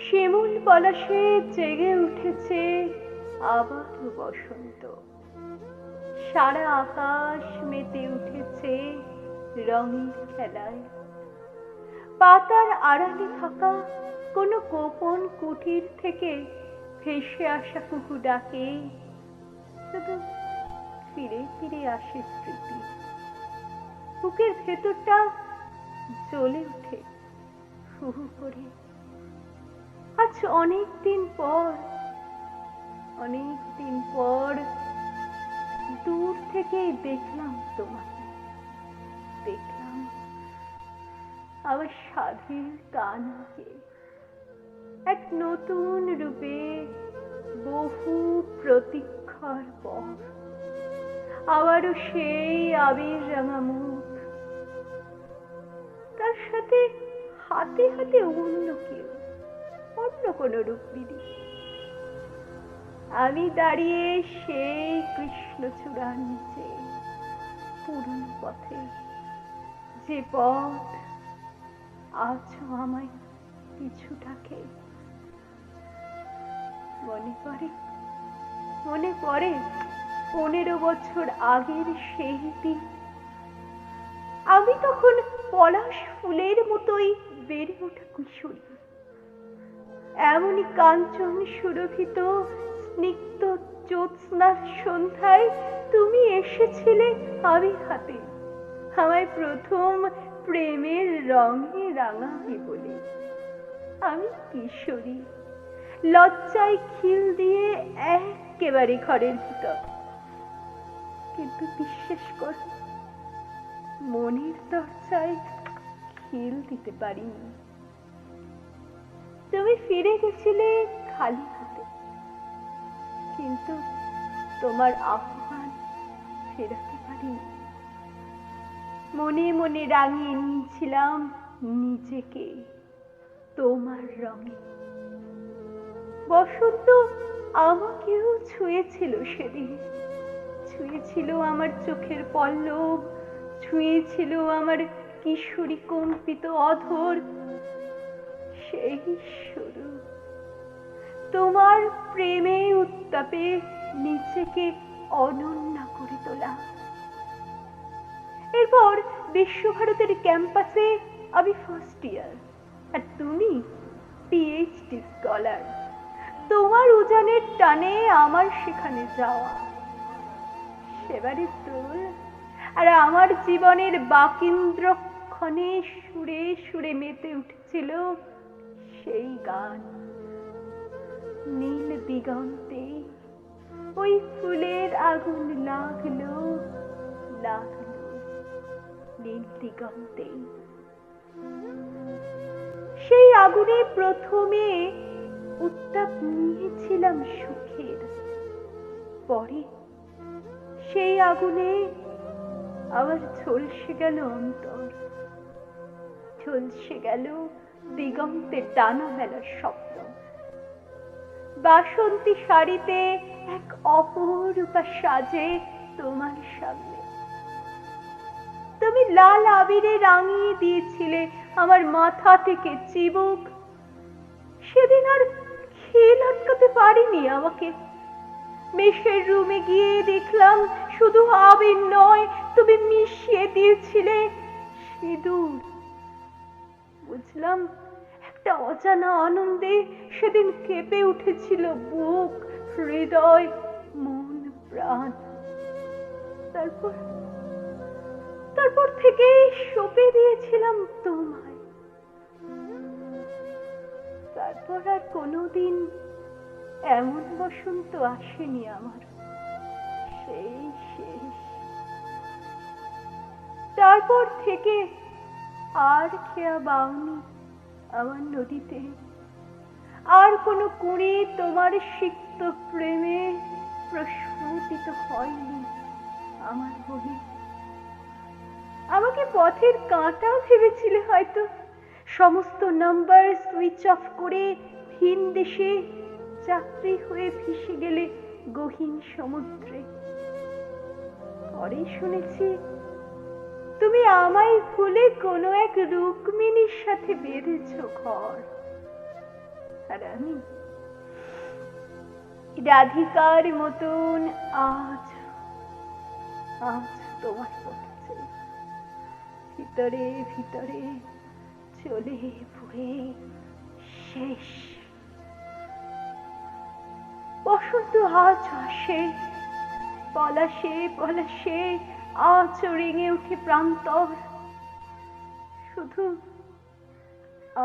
শিমুল পলাশে জেগে উঠেছে আবার বসন্ত। সারা আকাশ মেতে উঠেছে রঙের খেলায়। পাতার আড়ালে থাকা কোনো গোপন কুটির থেকে ভেসে আসা কুহু ডাকে শুধু ফিরে ফিরে আসে স্মৃতি। বুকের ভেতরটা জ্বলে ওঠে হু হু করে। আজ অনেক দিন পর দূর থেকে দেখলাম তোমাকে, দেখলাম আমার স্বাধীন কানকে এক নতুন রূপে। বহু প্রতীক্ষার পর আবারও সেই আবির রাঙা মুখ, তার সাথে হাতে হাতে অন্য কেউ, অন্য কোনো রূপবিধি। আমি দাঁড়িয়ে সেই কৃষ্ণচূড়ার নিচে, পুরনো পথে, যে পথ আজও আমায় পিছু ডাকে। মনে পড়ে 15 বছর আগের সেই দিন। আমি তখন পলাশ ফুলের মতোই বেড়ে ওঠা কিশোরী। এমনই কাঞ্চন সুরভিত স্নিগ্ধ জ্যোৎস্নার সন্ধ্যায় তুমি এসেছিলে আবির হাতে, আমায় প্রথম প্রেমের রঙে রাঙাবে বলে। আমি কিশোরী, লজ্জায় খিল দিয়ে একেবারে ঘরের ভিতর। কিন্তু বিশ্বাস কর, মনের দরজায় খিল দিতে পারিনি। তুমি ফিরে গেছিলে খালি হাতে, কিন্তু তোমার আহ্বান ফেরাতে পারিনি। মনে মনে রাঙিয়ে নিয়েছিলাম নিজেকে তোমার রঙে। বসন্ত আমাকেও ছুঁয়েছিল সেদিন, ছুঁয়েছিল আমার চোখের পল্লব, ছুঁয়েছিল আমার কিশোরী কম্পিত অধর। সেই শুরু, তোমার প্রেমে উত্তাপে নিজেকে অনন্যা করে তোলা। এরপর বিশ্বভারতীর ক্যাম্পাসে আমি ফার্স্ট ইয়ার, আর তুমি পিএইচডি স্কলার। তোমার উজানের টানে আমার সেখানে যাওয়া, সেবারে তোর আর আমার জীবনের বাকীন্দ্রক্ষণে সুরে সুরে মেতে উঠেছিল সেই গান। নীল দিগন্তে ওই ফুলের আগুন লাগলো লাগলো নীল দিগন্তে। সেই আগুনে প্রথমে উত্তাপ নিয়েছিলাম সুখের, পরে সেই আগুনে আবার ঝলসে গেল অন্তর, ঝলসে গেল দিগন্তে টানা মেলার স্বপ্ন। বাসন্তী শাড়িতে এক অপরূপা সাজে তোমার সামনে। তুমি লাল আবিরে রাঙিয়ে দিয়েছিলে আমার মাথা থেকে চিবুক। সেদিন আর খিল আটকাতে পারিনি আমাকে। মেশের রুমে গিয়ে দেখলাম শুধু আবির নয়, তুমি মিশিয়ে দিয়েছিলে সিঁদুর। বুঝলাম একটা অজানা আনন্দে সেদিন কেঁপে উঠেছিল বুক, হৃদয়, মন, প্রাণ। তারপর থেকে সঁপে দিয়েছিলাম তোমায়। তারপর আর কোনোদিন এমন বসন্ত আসেনি আমার, সেই শেষ। তারপর থেকে আর খেয়া বাউনি আমার নদীতে, আর কোনো কুঁড়ি তোমার সিক্ত প্রেমে প্রস্ফুটিত হয়নি আমার বনে। আমাকে পথের কাঁটা ভেবেছিলে হয়তো, সমস্ত নাম্বার সুইচ অফ করে ভিন দেশে যাত্রী হয়ে ভেসে গেলে গহীন সমুদ্রে। পরে শুনেছি তুমি আমায় ভুলে কোনো এক রুক্মিণীর সাথে বেঁধেছ ঘর। রানী, রাধিকার মতন আজ আজ তোমার পড়ছে ভিতরে ভিতরে চলে পুড়ে শেষ। বসন্ত আজ আসে, পলাশে পলাশে আজ রেঙে উঠে প্রান্তর, শুধু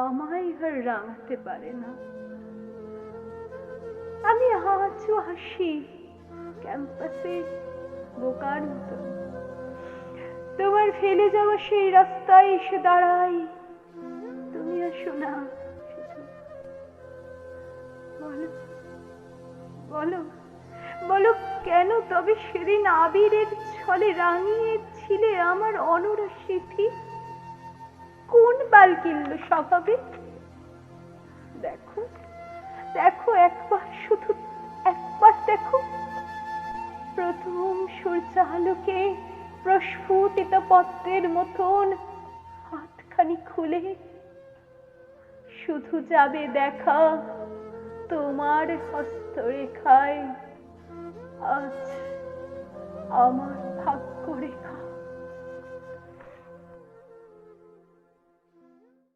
আমায় আর রাঙাতে পারে না। আমি আজও আসি ক্যাম্পাসে বোকার মতো, তোমার ফেলে যাওয়া সেই রাস্তায় এসে দাঁড়াই, তুমি আসো না। শুধু বলো বলো বলো, কেন তবে সেদিন আবিরের ছলে রাঙিয়েছিলে আমার অনড় স্মৃতি? কোন বাল কিনল স্বভাবে? দেখো দেখো একবার, শুধু একবার দেখো, প্রথম সূর্যালোকে প্রস্ফুটিত পদ্মের মতন হাতখানি খুলে শুধু যাবে দেখা তোমার হস্তরেখায় আজ আমার ভাগ্যরেখা।